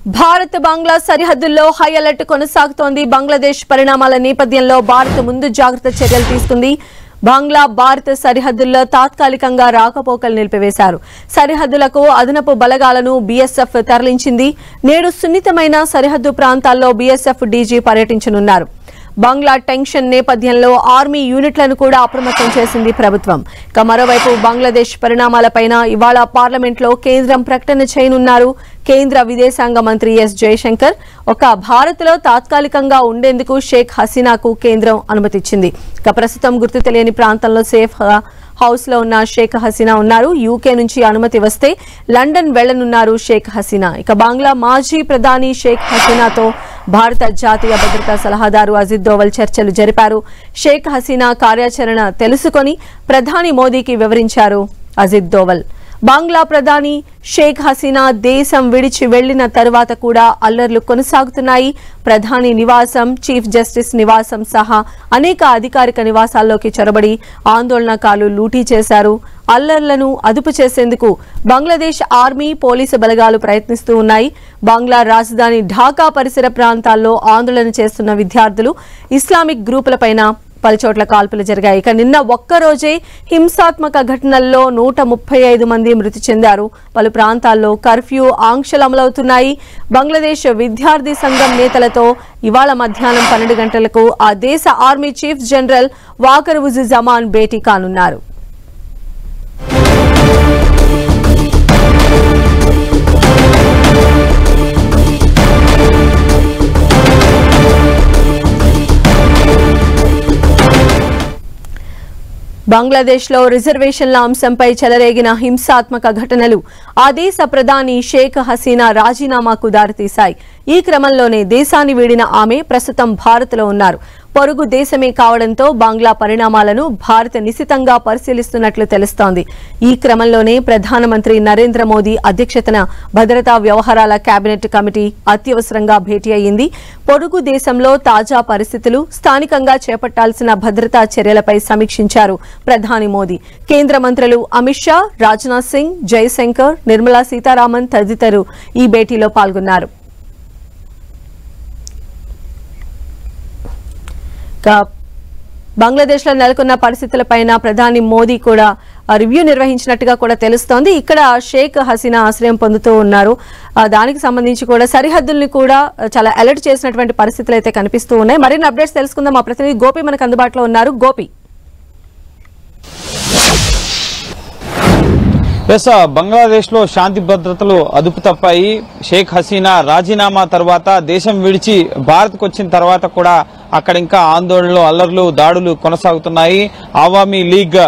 భారత్ బంగ్లా సరిహద్దుల్లో high alert కొనసాగుతోంది. బంగ్లాదేశ్ పరిణామాల నేపథ్యంలో భారత్ ముందు జాగ్రత్త చర్యలు తీసుకుంది. బంగ్లా భారత్ సరిహద్దుల్లో తాత్కాలికంగా రాకపోకలు నిలిపివేశారు. సరిహద్దులకు అదనపు బలగాలను బీఎస్ఎఫ్ తరలించింది. నేడు సున్నితమైన సరిహద్దు ప్రాంతాల్లో బీఎస్ఎఫ్ డీజీ పర్యటించనున్నారు. బంగ్లా టెన్షన్ నేపథ్యంలో ఆర్మీ యూనిట్లను కూడా అప్రమత్తం చేసింది ప్రభుత్వం. ఇక మరోవైపు బంగ్లాదేశ్ పరిణామాలపైన ఇవాళ పార్లమెంట్లో కేంద్రం ప్రకటన చేయనున్నారు. కేంద్ర విదేశాంగ మంత్రి ఎస్ జయశంకర్ భారత్లో తాత్కాలికంగా ఉండేందుకు షేక్ హసీనాకు కేంద్రం అనుమతిచ్చింది. ఇక ప్రస్తుతం గుర్తు తెలియని ప్రాంతంలో సేఫ్ హౌస్ లో ఉన్న షేక్ హసీనా ఉన్నారు. యూకే నుంచి అనుమతి వస్తే లండన్ వెళ్లనున్నారు షేక్ హసీనా. ఇక బంగ్లా మాజీ ప్రధాని షేక్ హసీనాతో భారత జాతీయ భద్రతా సలహాదారు అజిత్ దోవల్ చర్చలు జరిపారు. షేక్ హసీనా కార్యాచరణ తెలుసుకొని ప్రధాని మోదీకి వివరించారు అజిత్ దోవల్. బంగ్లా ప్రధాని షేక్ హసీనా దేశం విడిచి వెళ్లిన తరువాత కూడా అల్లర్లు కొనసాగుతున్నాయి. ప్రధాని నివాసం, చీఫ్ జస్టిస్ నివాసం సహా అనేక అధికారిక నివాసాల్లోకి చొరబడి ఆందోళనకారులు లూటీ చేశారు. అల్లర్లను అదుపు చేసేందుకు బంగ్లాదేశ్ ఆర్మీ, పోలీసు బలగాలు ప్రయత్నిస్తూ ఉన్నాయి. బంగ్లా రాజధాని ఢాకా పరిసర ప్రాంతాల్లో ఆందోళన చేస్తున్న విద్యార్థులు, ఇస్లామిక్ గ్రూపులపైన పలుచోట్ల కాల్పులు జరిగాయి. ఇక నిన్న ఒక్కరోజే హింసాత్మక ఘటనల్లో 135 మంది మృతి చెందారు. పలు ప్రాంతాల్లో కర్ఫ్యూ ఆంక్షలు అమలవుతున్నాయి. బంగ్లాదేశ్ విద్యార్థి సంఘం నేతలతో ఇవాళ మధ్యాహ్నం 12 గంటలకు ఆ దేశ ఆర్మీ చీఫ్ జనరల్ వాకర్ ఉజ్-జమాన్ భేటీ కానున్నారు. బంగ్లాదేశ్లో రిజర్వేషన్ల అంశంపై చెలరేగిన హింసాత్మక ఘటనలు ఆ దేశ ప్రధాని షేక్ హసీనా రాజీనామాకు దారితీశాయి. ఈ క్రమంలోనే దేశాన్ని వీడిన ఆమె ప్రస్తుతం భారత్లో ఉన్నారు. పొరుగు దేశమే కావడంతో బంగ్లా పరిణామాలను భారత్ నిశితంగా పరిశీలిస్తున్నట్లు తెలుస్తోంది. ఈ క్రమంలోనే ప్రధానమంత్రి నరేంద్ర మోదీ అధ్యక్షతన భద్రతా వ్యవహారాల కేబినెట్ కమిటీ అత్యవసరంగా భేటీ అయ్యింది. పొరుగు దేశంలో తాజా పరిస్థితులు, స్థానికంగా చేపట్టాల్సిన భద్రతా చర్యలపై సమీక్షించారు ప్రధాని మోదీ. కేంద్ర మంత్రులు అమిత్ షా, రాజ్నాథ్ సింగ్, జయశంకర్, నిర్మలా సీతారామన్ తదితరులు ఈ భేటీలో పాల్గొన్నారు. బంగ్లాదేశ్ లో నెలకొన్న పరిస్థితులపైన ప్రధాని మోదీ కూడా రివ్యూ నిర్వహించినట్టుగా కూడా తెలుస్తోంది. ఇక్కడ షేక్ హసీనా ఆశ్రయం పొందుతూ ఉన్నారు. దానికి సంబంధించి కూడా సరిహద్దుల్ని కూడా చాలా అలర్ట్ చేసినటువంటి పరిస్థితులు అయితే కనిపిస్తూ ఉన్నాయి. మరిన్ని అప్డేట్స్ తెలుసుకుందాం. మా ప్రతినిధి గోపి మనకు అందుబాటులో ఉన్నారు. గోపి, బంగ్లాదేశ్ లో శాంతి భద్రతలు అదుపు తప్పాయి. షేక్ హసీనా రాజీనామా తర్వాత దేశం విడిచి భారత్కు వచ్చిన తర్వాత కూడా అక్కడ ఇంకా ఆందోళనలు, అల్లర్లు, దాడులు కొనసాగుతున్నాయి. ఆవామీ లీగ్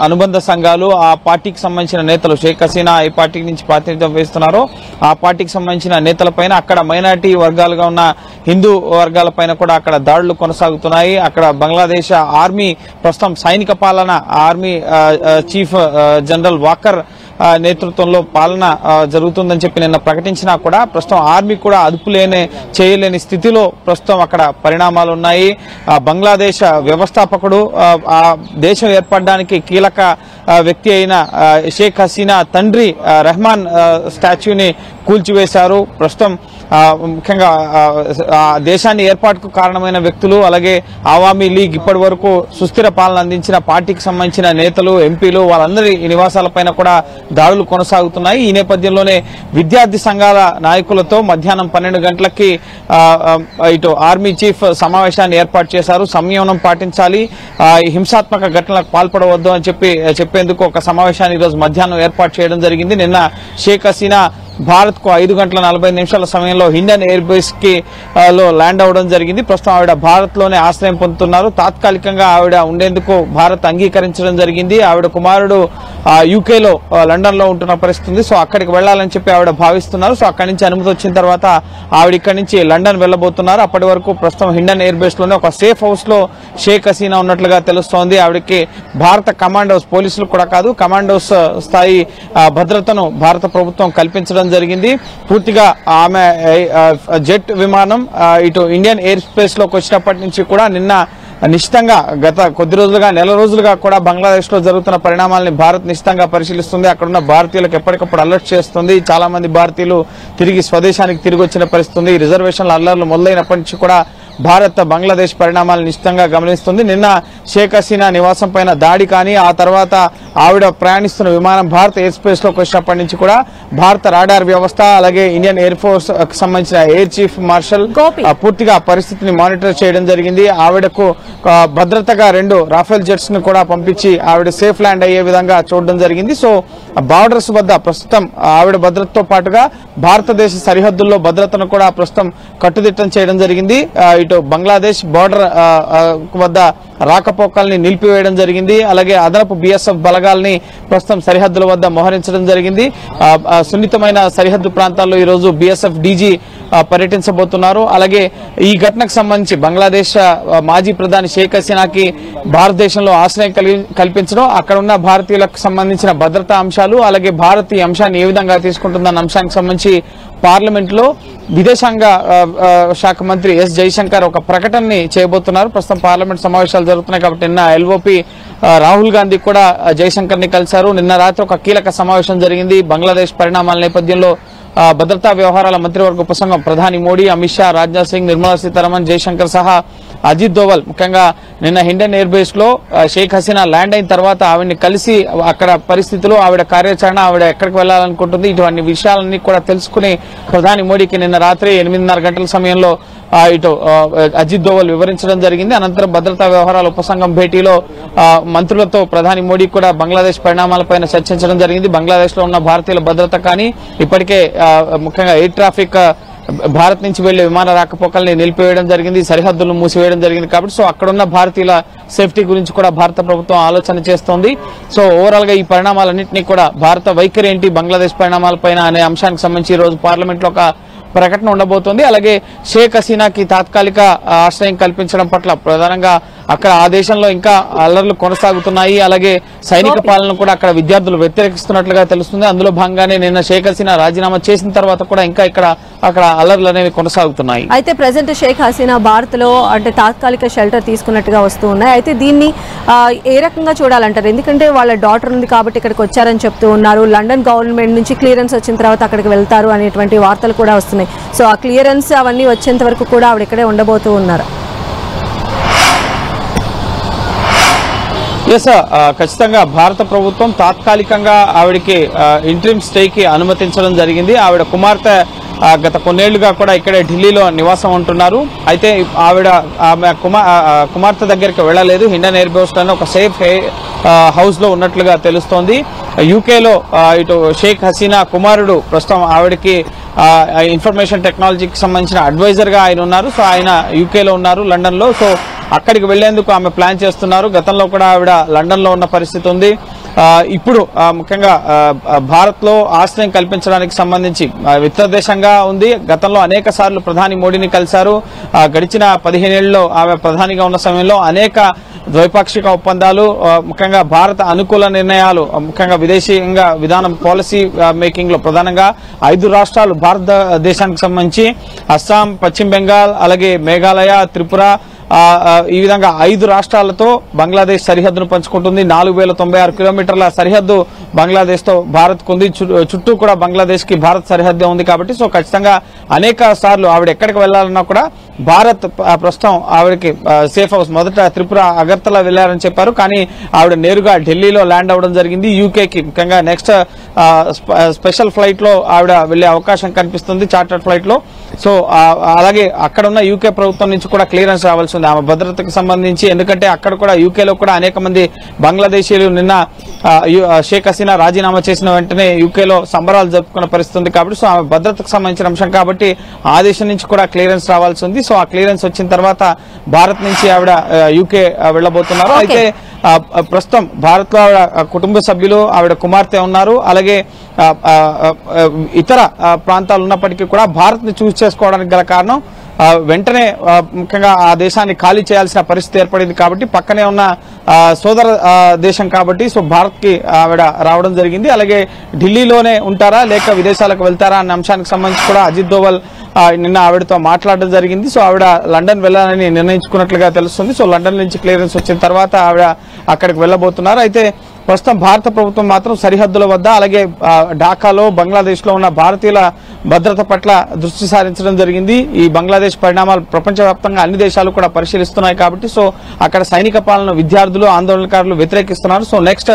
అనుబంధ సంఘాలు, ఆ పార్టీకి సంబంధించిన నేతలు, షేక్ హసీనా ఏ పార్టీ నుంచి ప్రాతినిధ్యం వహిస్తున్నారో ఆ పార్టీకి సంబంధించిన నేతలపైన, అక్కడ మైనారిటీ వర్గాలుగా ఉన్న హిందూ వర్గాలపైన కూడా అక్కడ దాడులు కొనసాగుతున్నాయి. అక్కడ బంగ్లాదేశ్ ఆర్మీ ప్రస్తుతం సైనిక పాలన, ఆర్మీ చీఫ్ జనరల్ వాకర్ నేతృత్వంలో పాలన జరుగుతుందని చెప్పి నిన్న ప్రకటించినా కూడా ప్రస్తుతం ఆర్మీ కూడా చేయలేని స్థితిలో ప్రస్తుతం అక్కడ పరిణామాలు ఉన్నాయి. బంగ్లాదేశ్ వ్యవస్థాపకుడు, ఆ దేశం ఏర్పడడానికి కీలక వ్యక్తి అయిన షేక్ హసీనా తండ్రి రెహమాన్ స్టాచ్యూని కూల్చివేశారు. ప్రస్తుతం ముఖ్యంగా దేశాన్ని ఏర్పాటుకు కారణమైన వ్యక్తులు, అలాగే ఆవామీ లీగ్ ఇప్పటి వరకు సుస్థిర పాలన అందించిన పార్టీకి సంబంధించిన నేతలు, ఎంపీలు, వాళ్ళందరి నివాసాలపైన కూడా దాడులు కొనసాగుతున్నాయి. ఈ నేపథ్యంలోనే విద్యార్థి సంఘాల నాయకులతో మధ్యాహ్నం 12 గంటలకి ఇటు ఆర్మీ చీఫ్ సమావేశాన్ని ఏర్పాటు చేశారు. సంయమనం పాటించాలి, హింసాత్మక ఘటనలకు పాల్పడవద్దు అని చెప్పేందుకు ఒక సమావేశాన్ని ఈరోజు మధ్యాహ్నం ఏర్పాటు చేయడం జరిగింది. నిన్న షేక్ హసీనా భారత్ కు 5 గంటల 45 నిమిషాల సమయంలో ఇండియన్ ఎయిర్ బేస్ కి లో ల్యాండ్ అవడం జరిగింది. ప్రస్తుతం ఆవిడ భారత్ లోనే ఆశ్రయం పొందుతున్నారు. తాత్కాలికంగా ఆవిడ ఉండేందుకు భారత్ అంగీకరించడం జరిగింది. ఆవిడ కుమారుడు యూకేలో, లండన్ లో ఉంటున్న పరిస్థితి ఉంది. సో అక్కడికి వెళ్లాలని చెప్పి ఆవిడ భావిస్తున్నారు. సో అక్కడి నుంచి అనుమతి వచ్చిన తర్వాత ఆవిడ ఇక్కడి నుంచి లండన్ వెళ్లబోతున్నారు. అప్పటి వరకు ప్రస్తుతం ఇండియన్ ఎయిర్ బేస్ లోనే ఒక సేఫ్ హౌస్ లో షేక్ హసీనా ఉన్నట్లుగా తెలుస్తోంది. ఆవిడకి భారత కమాండోస్, పోలీసులు కూడా కాదు, కమాండోస్ స్థాయి భద్రతను భారత ప్రభుత్వం కల్పించడం జరిగింది. పూర్తిగా ఆమె జెట్ విమానం ఇటు ఇండియన్ ఎయిర్ స్పేస్ లోకి వచ్చినప్పటి నుంచి కూడా నిన్న నిశ్చితంగా గత కొద్ది రోజులుగా నెల రోజులుగా కూడా బంగ్లాదేశ్ లో జరుగుతున్న పరిణామాలని భారత్ నిశ్చితంగా పరిశీలిస్తుంది. అక్కడున్న భారతీయులకు ఎప్పటికప్పుడు అలర్ట్ చేస్తుంది. చాలా మంది భారతీయులు తిరిగి స్వదేశానికి తిరిగి వచ్చిన పరిస్థితుంది. రిజర్వేషన్ల అల్లర్లు మొదలైనప్పటి నుంచి కూడా భారత్ బంగ్లాదేశ్ పరిణామాలను నిశ్చితంగా గమనిస్తుంది. నిన్న షేక్ హసీనా నివాసం పైన దాడి కానీ ఆ తర్వాత ఆవిడ ప్రయాణిస్తున్న విమానం భారత ఎయిర్ స్పేస్ లోకి వచ్చినప్పటి నుంచి కూడా భారత రాడార్ వ్యవస్థ అలాగే ఇండియన్ ఎయిర్ ఫోర్స్ కు సంబంధించిన ఎయిర్ చీఫ్ మార్షల్ పూర్తిగా పరిస్థితిని మానిటర్ చేయడం జరిగింది. ఆవిడకు భద్రతగా 2 రాఫెల్ జెట్స్ ను కూడా పంపించి ఆవిడ సేఫ్ ల్యాండ్ అయ్యే విధంగా చూడడం జరిగింది. సో బార్డర్స్ వద్ద ప్రస్తుతం ఆవిడ భద్రతతో పాటుగా భారతదేశ సరిహద్దుల్లో భద్రతను కూడా ప్రస్తుతం కట్టుదిట్టం చేయడం జరిగింది. ఇటు బంగ్లాదేశ్ బార్డర్ వద్ద రాకపోకల్ని నిలిపివేయడం జరిగింది. అలాగే అదనపు బిఎస్ఎఫ్ బలగాల్ని ప్రస్తుతం సరిహద్దుల వద్ద మోహరించడం జరిగింది. సున్నితమైన సరిహద్దు ప్రాంతాల్లో ఈ రోజు బిఎస్ఎఫ్ డీజీ పర్యటించబోతున్నారు. అలాగే ఈ ఘటనకు సంబంధించి బంగ్లాదేశ్ మాజీ ప్రధాని షేక్ హసీనాకి భారతదేశంలో ఆశ్రయం కల్పించడం, అక్కడ ఉన్న భారతీయులకు సంబంధించిన భద్రతా అంశాలు, అలాగే భారత్ ఈ అంశాన్ని ఏ విధంగా తీసుకుంటుందన్న అంశానికి సంబంధించి పార్లమెంట్ లో విదేశాంగ శాఖ మంత్రి ఎస్ జైశంకర్ ఒక ప్రకటనని చేయబోతున్నారు. ప్రస్తుతం పార్లమెంట్ సమావేశాలు జరుగుతున్నాయి కాబట్టి నిన్న ఎల్ఓపి రాహుల్ గాంధీ కూడా జైశంకర్ ని కలిశారు. నిన్న రాత్రి ఒక కీలక సమావేశం జరిగింది. బంగ్లాదేశ్ పరిణామాల నేపథ్యంలో భద్రతా వ్యవహారాల మంత్రివర్గ ఉపసంఘం ప్రధాని మోడీ, అమిత్ షా, రాజ్నాథ్ సింగ్, నిర్మలా సీతారామన్, జైశంకర్ సహా అజిత్ దోవల్ ముఖ్యంగా నిన్న హిండన్ ఎయిర్ బేస్ లో షేక్ హసీనా ల్యాండ్ అయిన తర్వాత ఆవిడని కలిసి అక్కడ పరిస్థితులు, ఆవిడ కార్యాచరణ, ఆవిడ ఎక్కడికి వెళ్లాలనుకుంటుంది, ఇటువంటి విషయాలన్నీ కూడా తెలుసుకుని ప్రధాని మోడీకి నిన్న రాత్రి 8:30 గంటల సమయంలో ఇటు అజిత్ దోవల్ వివరించడం జరిగింది. అనంతరం భద్రతా వ్యవహారాల ఉపసంఘం భేటీలో మంత్రులతో ప్రధాని మోడీ కూడా బంగ్లాదేశ్ పరిణామాలపై చర్చించడం జరిగింది. బంగ్లాదేశ్ లో ఉన్న భారతీయుల భద్రత కానీ ఇప్పటికే ముఖ్యంగా ఎయిర్ ట్రాఫిక్ భారత్ నుంచి వెళ్లే విమాన రాకపోకల్ని నిలిపివేయడం జరిగింది, సరిహద్దులను మూసివేయడం జరిగింది. కాబట్టి సో అక్కడున్న భారతీయుల సేఫ్టీ గురించి కూడా భారత ప్రభుత్వం ఆలోచన చేస్తోంది. సో ఓవరాల్ గా ఈ పరిణామాలన్నింటినీ కూడా భారత వైఖరి ఏంటి బంగ్లాదేశ్ పరిణామాలపైన అనే అంశానికి సంబంధించి ఈ రోజు పార్లమెంట్ లో ఒక ప్రకటన ఉండబోతోంది. అలాగే షేక్ హసీనాకి తాత్కాలిక ఆశ్రయం కల్పించడం పట్ల ప్రధానంగా అక్కడ ఆ దేశంలో ఇంకా అల్లర్లు కొనసాగుతున్నాయి. అలాగే సైనిక పాలన కూడా అక్కడ విద్యార్థులు వ్యతిరేకిస్తున్నట్లుగా తెలుస్తుంది. అందులో భాగంగానే నిన్న షేక్ హసీనా రాజీనామా చేసిన తర్వాత కూడా ఇంకా అక్కడ అల్లర్లు అనేవి కొనసాగుతున్నాయి. అయితే ప్రజెంట్ షేక్ హసీనా భారత్ లో అంటే తాత్కాలిక షెల్టర్ తీసుకున్నట్టుగా వస్తూ ఉన్నాయి. అయితే దీన్ని ఏ రకంగా చూడాలంటారు? ఎందుకంటే వాళ్ళ డాటర్ ఉంది కాబట్టి ఇక్కడికి వచ్చారని చెప్తూ ఉన్నారు. లండన్ గవర్నమెంట్ నుంచి క్లియరెన్స్ వచ్చిన తర్వాత అక్కడికి వెళ్తారు అనేటువంటి వార్తలు కూడా వస్తున్నాయి. సో ఆ క్లియరెన్స్ అవన్నీ వచ్చేంత వరకు కూడా ఆవిడ ఇక్కడే ఉండబోతూ ఉన్నారు. ఎస్, ఖచ్చితంగా భారత ప్రభుత్వం తాత్కాలికంగా ఆవిడకి ఇంట్రీమ్ స్టేకి అనుమతించడం జరిగింది. ఆవిడ కుమార్తె గత కొన్నేళ్లుగా కూడా ఇక్కడే ఢిల్లీలో నివాసం ఉంటున్నారు. అయితే ఆమె కుమార్తె దగ్గరికి వెళ్లలేదు. హిండన్ ఎయిర్ బేస్ లోనే ఒక సేఫ్ హౌస్ లో ఉన్నట్లుగా తెలుస్తోంది. యూకేలో ఇటు షేక్ హసీనా కుమారుడు ప్రస్తుతం ఆవిడకి ఇన్ఫర్మేషన్ టెక్నాలజీకి సంబంధించిన అడ్వైజర్ గా ఆయన ఉన్నారు. సో ఆయన యూకేలో ఉన్నారు, లండన్ లో. సో అక్కడికి వెళ్లేందుకు ఆమె ప్లాన్ చేస్తున్నారు. గతంలో కూడా ఆవిడ లండన్ లో ఉన్న పరిస్థితి ఉంది. ఇప్పుడు ముఖ్యంగా భారత్ లో ఆశ్రయం కల్పించడానికి సంబంధించి మిత్ర దేశంగా ఉంది. గతంలో అనేక సార్లు ప్రధాని మోడీని కలిశారు. గడిచిన 15 ఏళ్లలో ఆమె ప్రధానిగా ఉన్న సమయంలో అనేక ద్వైపాక్షిక ఒప్పందాలు, ముఖ్యంగా భారత అనుకూల నిర్ణయాలు, ముఖ్యంగా విదేశీయంగా విధానం పాలసీ మేకింగ్ లో ప్రధానంగా 5 రాష్ట్రాలు భారతదేశానికి సంబంధించి అస్సాం, పశ్చిమ బెంగాల్, అలాగే మేఘాలయ, త్రిపుర, ఈ విధంగా 5 రాష్ట్రాలతో బంగ్లాదేశ్ సరిహద్దును పంచుకుంటుంది. 4096 కిలోమీటర్ల సరిహద్దు బంగ్లాదేశ్ తో భారత్ కుంది. చుట్టూ కూడా బంగ్లాదేశ్ కి భారత్ సరిహద్దు ఉంది. కాబట్టి సో ఖచ్చితంగా అనేక సార్లు ఆవిడ ఎక్కడికి వెళ్లాలన్నా కూడా భారత్ ప్రస్తుతం ఆవిడకి సేఫ్ హౌస్. మొదట త్రిపుర అగర్తల వెళ్లారని చెప్పారు, కానీ ఆవిడ నేరుగా ఢిల్లీలో ల్యాండ్ అవ్వడం జరిగింది. యూకేకి ముఖ్యంగా నెక్స్ట్ స్పెషల్ ఫ్లైట్ లో ఆవిడ వెళ్లే అవకాశం కనిపిస్తుంది, చార్టర్డ్ ఫ్లైట్ లో. సో అలాగే అక్కడ ఉన్న యూకే ప్రభుత్వం నుంచి కూడా క్లియరెన్స్ రావాల్సి ఉంది ఆమె భద్రతకు సంబంధించి. ఎందుకంటే అక్కడ కూడా యూకేలో కూడా అనేక మంది బంగ్లాదేశీయులు నిన్న షేక్ హసీనా రాజీనామా చేసిన వెంటనే యూకేలో సంబరాలు జరుపుకున్న పరిస్థితి ఉంది. కాబట్టి సో ఆమె భద్రతకు సంబంధించిన అంశం కాబట్టి ఆ దేశం నుంచి కూడా క్లియరెన్స్ రావాల్సి ఉంది. సో ఆ క్లియరెన్స్ వచ్చిన తర్వాత భారత్ నుంచి ఆవిడ యూకే వెళ్లబోతున్నారు. అయితే ప్రస్తుతం భారత్ లో ఆవిడ కుటుంబ సభ్యులు, ఆవిడ కుమార్తె ఉన్నారు. అలాగే ఇతర ప్రాంతాలు ఉన్నప్పటికీ కూడా భారత్ ని చూస్ చేసుకోవడానికి గల కారణం వెంటనే ముఖ్యంగా ఆ దేశాన్ని ఖాళీ చేయాల్సిన పరిస్థితి ఏర్పడింది. కాబట్టి పక్కనే ఉన్న సోదర దేశం కాబట్టి సో భారత్ కి ఆవిడ రావడం జరిగింది. అలాగే ఢిల్లీలోనే ఉంటారా లేక విదేశాలకు వెళ్తారా అన్న అంశానికి సంబంధించి కూడా అజిత్ దోవల్ నిన్న ఆవిడతో మాట్లాడడం జరిగింది. సో ఆవిడ లండన్ వెళ్లాలని నిర్ణయించుకున్నట్లుగా తెలుస్తుంది. సో లండన్ నుంచి క్లియరెన్స్ వచ్చిన తర్వాత ఆవిడ అక్కడికి వెళ్లబోతున్నారు. అయితే ప్రస్తుతం భారత ప్రభుత్వం మాత్రం సరిహద్దుల వద్ద అలాగే ఢాకాలో బంగ్లాదేశ్ లో ఉన్న భారతీయుల భద్రత పట్ల దృష్టి సారించడం జరిగింది. ఈ బంగ్లాదేశ్ పరిణామాలు ప్రపంచవ్యాప్తంగా అన్ని దేశాలు కూడా పరిశీలిస్తున్నాయి కాబట్టి సో అక్కడ సైనిక పాలన విద్యార్థులు ఆందోళనకారులు వ్యతిరేకిస్తున్నారు. సో నెక్స్ట్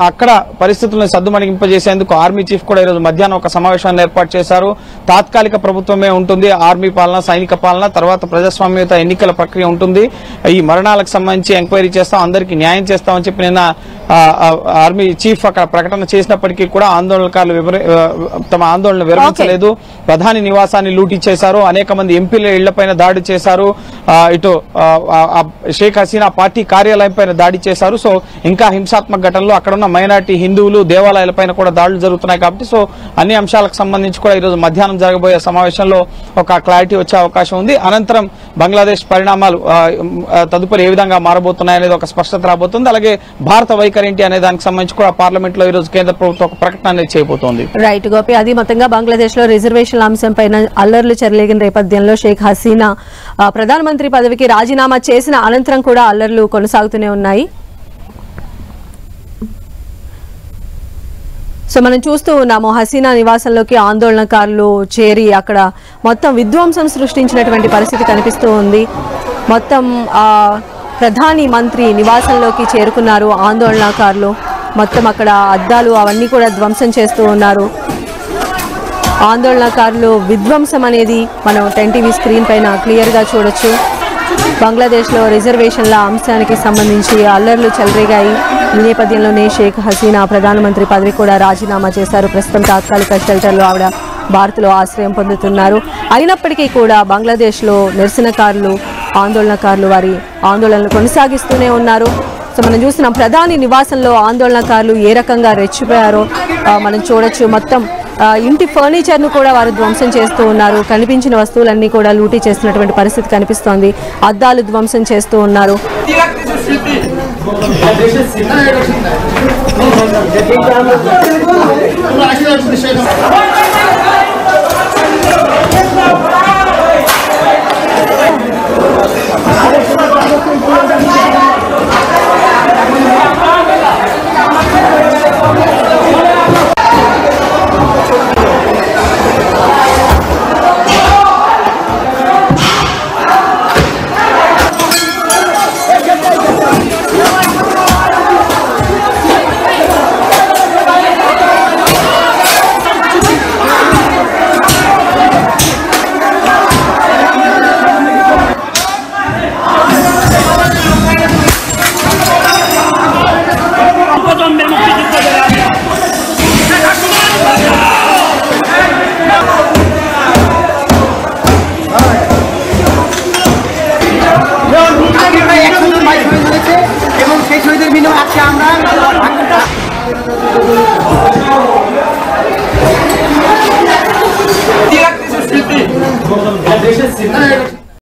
అక్కడ పరిస్థితులను సద్దుమణింపజేసేందుకు ఆర్మీ చీఫ్ కూడా ఈరోజు మధ్యాహ్నం ఒక సమావేశాన్ని ఏర్పాటు చేశారు. తాత్కాలిక ప్రభుత్వమే ఉంటుంది, ఆర్మీ పాలన సైనిక పాలన, తర్వాత ప్రజాస్వామ్యత ఎన్నికల ప్రక్రియ ఉంటుంది. ఈ మరణాలకు సంబంధించి ఎంక్వైరీ చేస్తాం, అందరికీ న్యాయం చేస్తామని చెప్పి నిన్న ఆర్మీ చీఫ్ అక్కడ ప్రకటన చేసినప్పటికీ కూడా ఆందోళనకారులు తమ ఆందోళన విరమించలేదు. ప్రధాని నివాసాన్ని లూటీ చేశారు, అనేక మంది ఎంపీల ఇళ్లపైన దాడి చేశారు, ఇటు షేక్ హసీనా పార్టీ కార్యాలయంపైన దాడి చేశారు. సో ఇంకా హింసాత్మక ఘటనలు అక్కడ ఉన్న మైనార్టీ హిందువులు దేవాలయాలపైన కూడా దాడులు జరుగుతున్నాయి కాబట్టి సో అన్ని అంశాలకు సంబంధించి కూడా ఈరోజు మధ్యాహ్నం జరగబోయే సమావేశంలో ఒక క్లారిటీ వచ్చే అవకాశం ఉంది. అనంతరం బంగ్లాదేశ్ పరిణామాలు తదుపరి ఏ విధంగా మారబోతున్నాయనేది ఒక స్పష్టత రాబోతుంది. అలాగే భారత వైఖరి ఏంటి అనే దానికి సంబంధించి కూడా పార్లమెంట్ లో ఈ రోజు కేంద్ర ప్రభుత్వం ఒక ప్రకటన అనేది చేయబోతోంది. రైట్ గోపి, అది మొత్తంగా బంగ్లాదేశ్ లో రిజర్వేషన్ల అంశంపై అల్లర్లు చెలరేగిన నేపథ్యంలో షేక్ హసీనా ప్రధానమంత్రి పదవికి రాజీనామా చేసిన అనంతరం కూడా అల్లర్లు కొనసాగుతూనే ఉన్నాయి. సో మనం చూస్తూ ఉన్నాము హసీనా నివాసంలోకి ఆందోళనకారులు చేరి అక్కడ మొత్తం విధ్వంసం సృష్టించినటువంటి పరిస్థితి కనిపిస్తూ ఉంది. మొత్తం ప్రధాని మంత్రి నివాసంలోకి చేరుకున్నారు ఆందోళనకారులు. మొత్తం అక్కడ అద్దాలు అవన్నీ కూడా ధ్వంసం చేస్తూ ఉన్నారు. ఆందోళనకారులు విధ్వంసం అనేది మనం 10 టీవీ స్క్రీన్ పైన క్లియర్గా చూడొచ్చు. బంగ్లాదేశ్లో రిజర్వేషన్ల అంశానికి సంబంధించి అల్లర్లు చెలరేగాయి. ఈ నేపథ్యంలోనే షేక్ హసీనా ప్రధానమంత్రి పదవి కూడా రాజీనామా చేశారు. ప్రస్తుతం తాత్కాలిక షెల్టర్లో ఆవిడ భారత్లో ఆశ్రయం పొందుతున్నారు. అయినప్పటికీ కూడా బంగ్లాదేశ్లో నిరసనకారులు ఆందోళనకారులు వారి ఆందోళనలు కొనసాగిస్తూనే ఉన్నారు. సో మనం చూస్తున్నాం ప్రధాని నివాసంలో ఆందోళనకారులు ఏ రకంగా రెచ్చిపోయారో మనం చూడొచ్చు. మొత్తం ఇంటి ఫర్నిచర్ ను కూడా వారు ధ్వంసం చేస్తూ ఉన్నారు. కనిపించిన వస్తువులన్నీ కూడా లూటీ చేస్తున్నటువంటి పరిస్థితి కనిపిస్తోంది. అద్దాలు ధ్వంసం చేస్తూ ఉన్నారు. এবং সেই শহীদের বিনিময়ে আজকে আমরা